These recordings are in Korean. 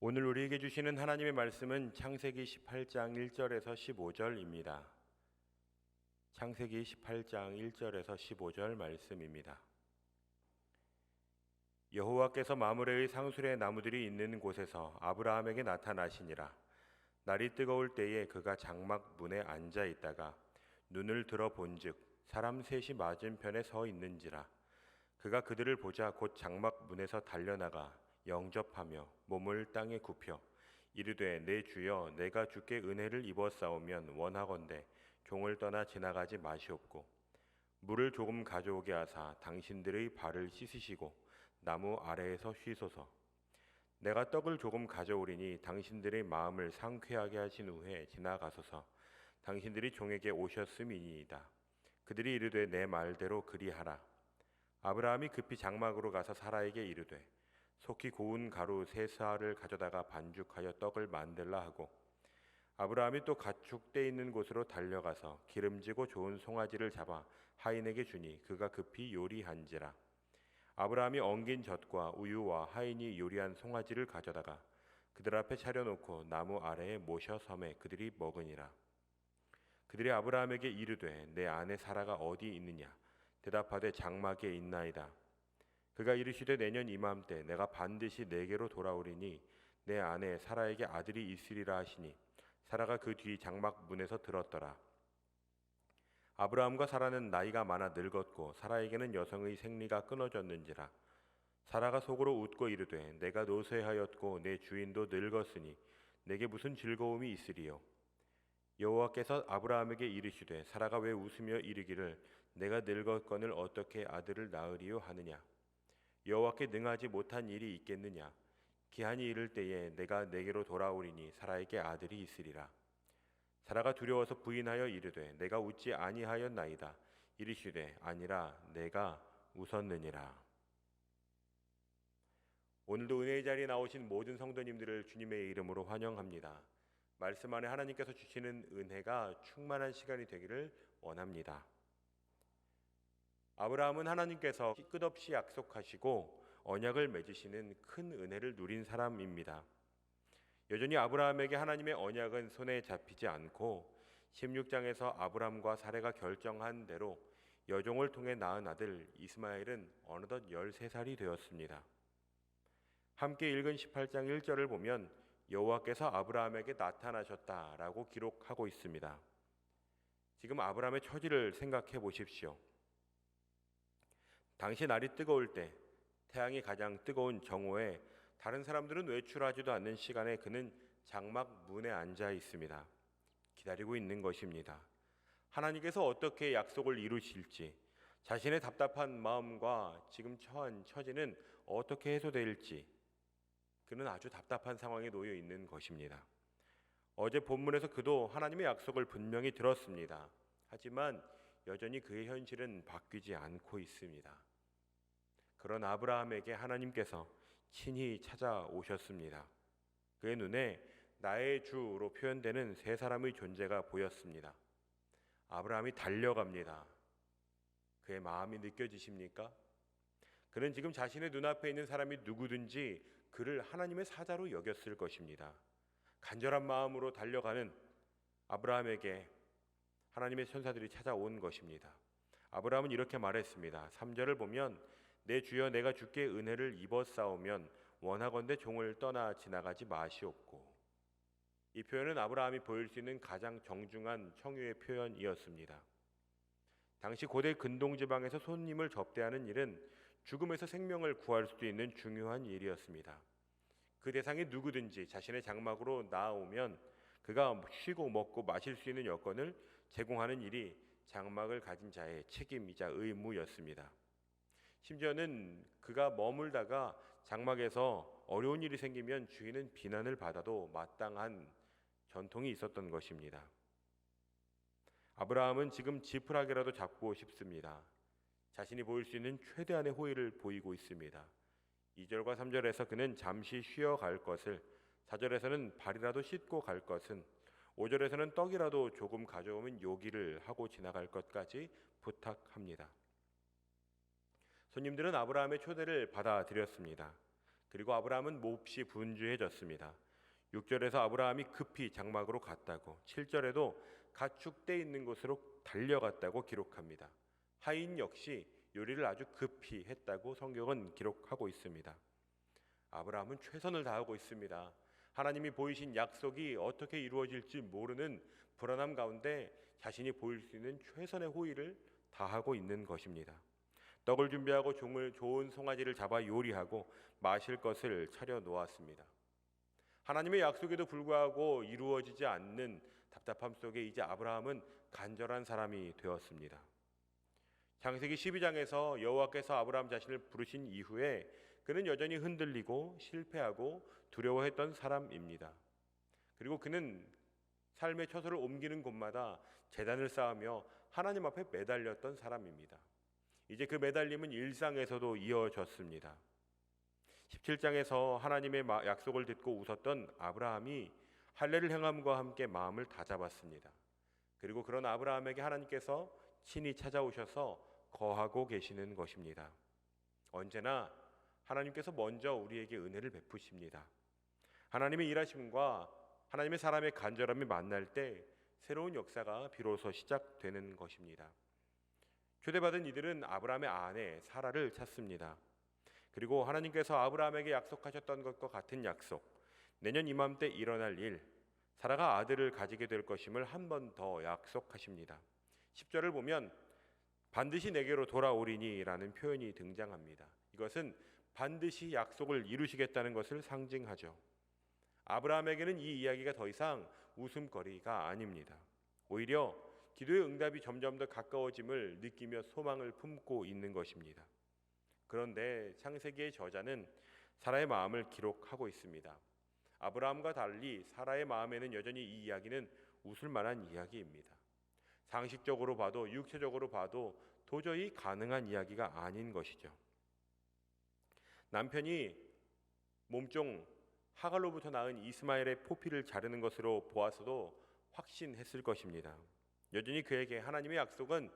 오늘 우리에게 주시는 하나님의 말씀은 창세기 18장 1절에서 15절입니다. 창세기 18장 1절에서 15절 말씀입니다. 여호와께서 마므레의 상술의 나무들이 있는 곳에서 아브라함에게 나타나시니라. 날이 뜨거울 때에 그가 장막 문에 앉아 있다가 눈을 들어 본즉 사람 셋이 맞은편에 서 있는지라. 그가 그들을 보자 곧 장막 문에서 달려나가 영접하며 몸을 땅에 굽혀 이르되 내 주여 내가 주께 은혜를 입었사오면 원하건대 종을 떠나 지나가지 마시옵고 물을 조금 가져오게 하사 당신들의 발을 씻으시고 나무 아래에서 쉬소서. 내가 떡을 조금 가져오리니 당신들의 마음을 상쾌하게 하신 후에 지나가소서. 당신들이 종에게 오셨음이니이다. 그들이 이르되 내 말대로 그리하라. 아브라함이 급히 장막으로 가서 사라에게 이르되 속히 고운 가루 세 사알을 가져다가 반죽하여 떡을 만들라 하고, 아브라함이 또 가축 떼 있는 곳으로 달려가서 기름지고 좋은 송아지를 잡아 하인에게 주니 그가 급히 요리한지라. 아브라함이 엉긴 젖과 우유와 하인이 요리한 송아지를 가져다가 그들 앞에 차려놓고 나무 아래에 모셔 섬에 그들이 먹으니라. 그들이 아브라함에게 이르되 내 아내 사라가 어디 있느냐? 대답하되 장막에 있나이다. 그가 이르시되 내년 이맘때 내가 반드시 내게로 돌아오리니 내 아내 사라에게 아들이 있으리라 하시니 사라가 그 뒤 장막 문에서 들었더라. 아브라함과 사라는 나이가 많아 늙었고 사라에게는 여성의 생리가 끊어졌는지라. 사라가 속으로 웃고 이르되 내가 노쇠하였고 내 주인도 늙었으니 내게 무슨 즐거움이 있으리요. 여호와께서 아브라함에게 이르시되 사라가 왜 웃으며 이르기를 내가 늙었거늘 어떻게 아들을 낳으리요 하느냐. 여호와께 능하지 못한 일이 있겠느냐. 기한이 이를 때에 내가 내게로 돌아오리니 사라에게 아들이 있으리라. 사라가 두려워서 부인하여 이르되 내가 웃지 아니하였나이다. 이르시되 아니라 내가 웃었느니라. 오늘도 은혜의 자리에 나오신 모든 성도님들을 주님의 이름으로 환영합니다. 말씀 안에 하나님께서 주시는 은혜가 충만한 시간이 되기를 원합니다. 아브라함은 하나님께서 끝없이 약속하시고 언약을 맺으시는 큰 은혜를 누린 사람입니다. 여전히 아브라함에게 하나님의 언약은 손에 잡히지 않고 16장에서 아브라함과 사레가 결정한 대로 여종을 통해 낳은 아들 이스마엘은 어느덧 13살이 되었습니다. 함께 읽은 18장 1절을 보면 여호와께서 아브라함에게 나타나셨다라고 기록하고 있습니다. 지금 아브라함의 처지를 생각해 보십시오. 당시 날이 뜨거울 때 태양이 가장 뜨거운 정오에 다른 사람들은 외출하지도 않는 시간에 그는 장막 문에 앉아 있습니다. 기다리고 있는 것입니다. 하나님께서 어떻게 약속을 이루실지, 자신의 답답한 마음과 지금 처한 처지는 어떻게 해소될지 그는 아주 답답한 상황에 놓여 있는 것입니다. 어제 본문에서 그도 하나님의 약속을 분명히 들었습니다. 하지만 여전히 그의 현실은 바뀌지 않고 있습니다. 그런 아브라함에게 하나님께서 친히 찾아오셨습니다. 그의 눈에 나의 주로 표현되는 세 사람의 존재가 보였습니다. 아브라함이 달려갑니다. 그의 마음이 느껴지십니까? 그는 지금 자신의 눈앞에 있는 사람이 누구든지 그를 하나님의 사자로 여겼을 것입니다. 간절한 마음으로 달려가는 아브라함에게 하나님의 천사들이 찾아온 것입니다. 아브라함은 이렇게 말했습니다. 3절을 보면 내 주여 내가 주께 은혜를 입었사오면 원하건대 종을 떠나 지나가지 마시옵고. 이 표현은 아브라함이 보일 수 있는 가장 정중한 청유의 표현이었습니다. 당시 고대 근동지방에서 손님을 접대하는 일은 죽음에서 생명을 구할 수도 있는 중요한 일이었습니다. 그 대상이 누구든지 자신의 장막으로 나아오면 그가 쉬고 먹고 마실 수 있는 여건을 제공하는 일이 장막을 가진 자의 책임이자 의무였습니다. 심지어는 그가 머물다가 장막에서 어려운 일이 생기면 주인은 비난을 받아도 마땅한 전통이 있었던 것입니다. 아브라함은 지금 지푸라기라도 잡고 싶습니다. 자신이 보일 수 있는 최대한의 호의를 보이고 있습니다. 2절과 3절에서 그는 잠시 쉬어갈 것을, 4절에서는 발이라도 씻고 갈 것은, 5절에서는 떡이라도 조금 가져오면 요기를 하고 지나갈 것까지 부탁합니다. 손님들은 아브라함의 초대를 받아들였습니다. 그리고 아브라함은 몹시 분주해졌습니다. 6절에서 아브라함이 급히 장막으로 갔다고, 7절에도 가축대 있는 곳으로 달려갔다고 기록합니다. 하인 역시 요리를 아주 급히 했다고 성경은 기록하고 있습니다. 아브라함은 최선을 다하고 있습니다. 하나님이 보이신 약속이 어떻게 이루어질지 모르는 불안함 가운데 자신이 보일 수 있는 최선의 호의를 다하고 있는 것입니다. 떡을 준비하고 좋은 송아지를 잡아 요리하고 마실 것을 차려 놓았습니다. 하나님의 약속에도 불구하고 이루어지지 않는 답답함 속에 이제 아브라함은 간절한 사람이 되었습니다. 창세기 12장에서 여호와께서 아브라함 자신을 부르신 이후에 그는 여전히 흔들리고 실패하고 두려워했던 사람입니다. 그리고 그는 삶의 처소를 옮기는 곳마다 제단을 쌓으며 하나님 앞에 매달렸던 사람입니다. 이제 그 매달림은 일상에서도 이어졌습니다. 17장에서 하나님의 약속을 듣고 웃었던 아브라함이 할례를 행함과 함께 마음을 다잡았습니다. 그리고 그런 아브라함에게 하나님께서 친히 찾아오셔서 거하고 계시는 것입니다. 언제나 하나님께서 먼저 우리에게 은혜를 베푸십니다. 하나님의 일하심과 하나님의 사람의 간절함이 만날 때 새로운 역사가 비로소 시작되는 것입니다. 초대받은 이들은 아브라함의 아내 사라를 찾습니다. 그리고 하나님께서 아브라함에게 약속하셨던 것과 같은 약속, 내년 이맘때 일어날 일, 사라가 아들을 가지게 될 것임을 한 번 더 약속하십니다. 10절을 보면 반드시 내게로 돌아오리니 라는 표현이 등장합니다. 이것은 반드시 약속을 이루시겠다는 것을 상징하죠. 아브라함에게는 이 이야기가 더 이상 웃음거리가 아닙니다. 오히려 기도의 응답이 점점 더 가까워짐을 느끼며 소망을 품고 있는 것입니다. 그런데 창세기의 저자는 사라의 마음을 기록하고 있습니다. 아브라함과 달리 사라의 마음에는 여전히 이 이야기는 웃을 만한 이야기입니다. 상식적으로 봐도 육체적으로 봐도 도저히 가능한 이야기가 아닌 것이죠. 남편이 몸종 하갈로부터 낳은 이스마엘의 포피를 자르는 것으로 보아서도 확신했을 것입니다. 여전히 그에게 하나님의 약속은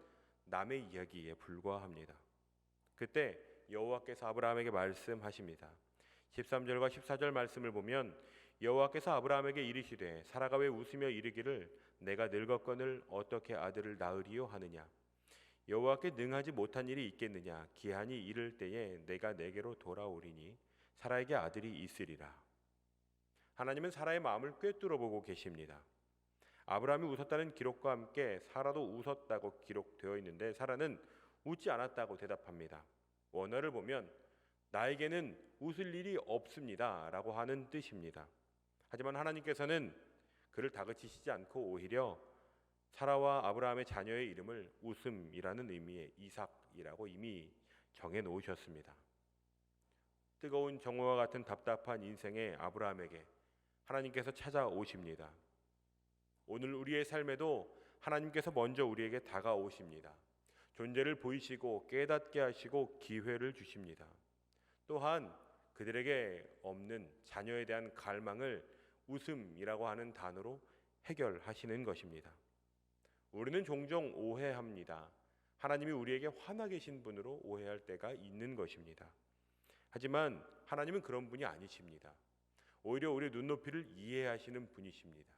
남의 이야기에 불과합니다. 그때 여호와께서 아브라함에게 말씀하십니다. 13절과 14절 말씀을 보면 여호와께서 아브라함에게 이르시되 사라가 왜 웃으며 이르기를 내가 늙었거늘 어떻게 아들을 낳으리요 하느냐. 여호와께 능하지 못한 일이 있겠느냐. 기한이 이를 때에 내가 내게로 돌아오리니 사라에게 아들이 있으리라. 하나님은 사라의 마음을 꿰뚫어 보고 계십니다. 아브라함이 웃었다는 기록과 함께 사라도 웃었다고 기록되어 있는데 사라는 웃지 않았다고 대답합니다. 원어를 보면 나에게는 웃을 일이 없습니다 라고 하는 뜻입니다. 하지만 하나님께서는 그를 다그치시지 않고 오히려 사라와 아브라함의 자녀의 이름을 웃음이라는 의미의 이삭이라고 이미 정해 놓으셨습니다. 뜨거운 정오와 같은 답답한 인생의 아브라함에게 하나님께서 찾아오십니다. 오늘 우리의 삶에도 하나님께서 먼저 우리에게 다가오십니다. 존재를 보이시고 깨닫게 하시고 기회를 주십니다. 또한 그들에게 없는 자녀에 대한 갈망을 웃음이라고 하는 단어로 해결하시는 것입니다. 우리는 종종 오해합니다. 하나님이 우리에게 화나 계신 분으로 오해할 때가 있는 것입니다. 하지만 하나님은 그런 분이 아니십니다. 오히려 우리의 눈높이를 이해하시는 분이십니다.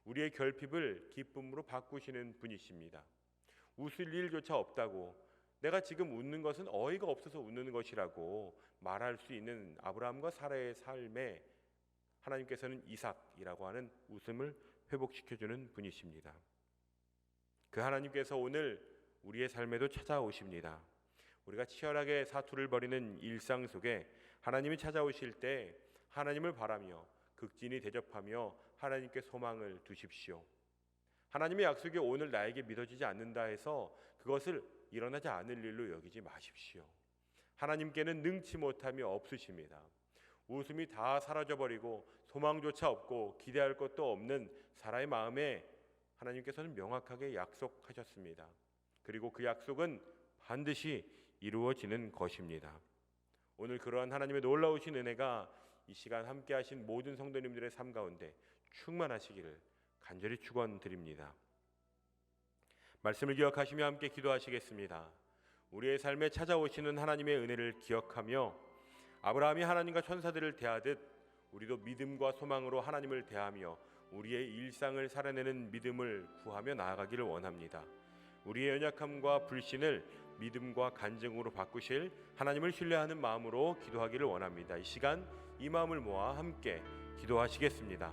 우리의 결핍을 기쁨으로 바꾸시는 분이십니다. 웃을 일조차 없다고 내가 지금 웃는 것은 어이가 없어서 웃는 것이라고 말할 수 있는 아브라함과 사라의 삶에 하나님께서는 이삭이라고 하는 웃음을 회복시켜주는 분이십니다. 그 하나님께서 오늘 우리의 삶에도 찾아오십니다. 우리가 치열하게 사투를 벌이는 일상 속에 하나님이 찾아오실 때 하나님을 바라며 극진히 대접하며 하나님께 소망을 두십시오. 하나님의 약속이 오늘 나에게 믿어지지 않는다 해서 그것을 일어나지 않을 일로 여기지 마십시오. 하나님께는 능치 못함이 없으십니다. 웃음이 다 사라져버리고 소망조차 없고 기대할 것도 없는 사라의 마음에 하나님께서는 명확하게 약속하셨습니다. 그리고 그 약속은 반드시 이루어지는 것입니다. 오늘 그러한 하나님의 놀라우신 은혜가 이 시간 함께 하신 모든 성도님들의 삶 가운데 충만하시기를 간절히 축원드립니다. 말씀을 기억하시며 함께 기도하시겠습니다. 우리의 삶에 찾아오시는 하나님의 은혜를 기억하며 아브라함이 하나님과 천사들을 대하듯 우리도 믿음과 소망으로 하나님을 대하며 우리의 일상을 살아내는 믿음을 구하며 나아가기를 원합니다. 우리의 연약함과 불신을 믿음과 간증으로 바꾸실 하나님을 신뢰하는 마음으로 기도하기를 원합니다. 이 시간 이 마음을 모아 함께 기도하시겠습니다.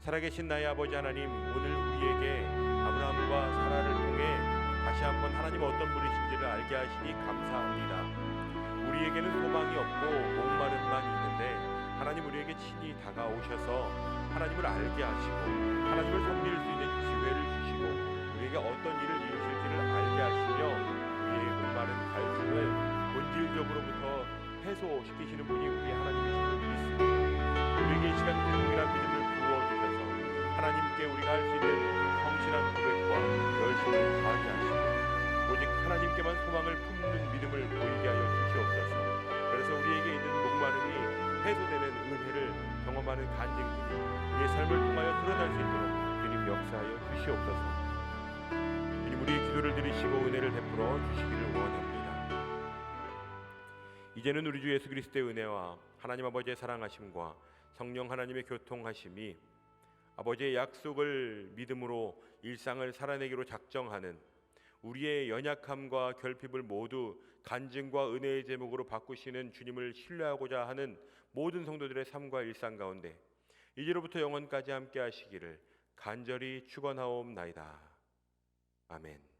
살아계신 나의 아버지 하나님, 오늘 우리에게 아브라함과 사라를 통해 다시 한번 하나님 어떤 분이신지를 알게 하시니 감사합니다. 우리에게는 소망이 없고 목마름만 있는데 하나님 우리에게 친히 다가오셔서 하나님을 알게 하시고 하나님을 섬길 수 있는 기회를 주시고 우리에게 어떤 일을 이루실지를 알게 하시며 우리의 목마른 갈증을 본질적으로부터 해소시키시는 분이 우리 하나님이신 줄 믿습니다. 우리에게 이 시간 동일한 믿음을 부어주셔서 하나님께 우리가 할 수 있는 성실한 고백과 열심을 다하게 하시고 오직 하나님께만 소망을 품는 믿음을 보이게 하여 주시옵소서. 그래서 우리에게 있는 목마름이 해소되는 은혜를 경험하는 간증들이 우리의 삶을 통하여 드러날 수 있도록 주님 역사하여 주시옵소서. 주님 우리의 기도를 들으시고 은혜를 베풀어 주시기를 원합니다. 이제는 우리 주 예수 그리스도의 은혜와 하나님 아버지의 사랑하심과 성령 하나님의 교통하심이 아버지의 약속을 믿음으로 일상을 살아내기로 작정하는 우리의 연약함과 결핍을 모두 간증과 은혜의 제목으로 바꾸시는 주님을 신뢰하고자 하는 모든 성도들의 삶과 일상 가운데 이제로부터 영원까지 함께 하시기를 간절히 축원하옵나이다. 아멘.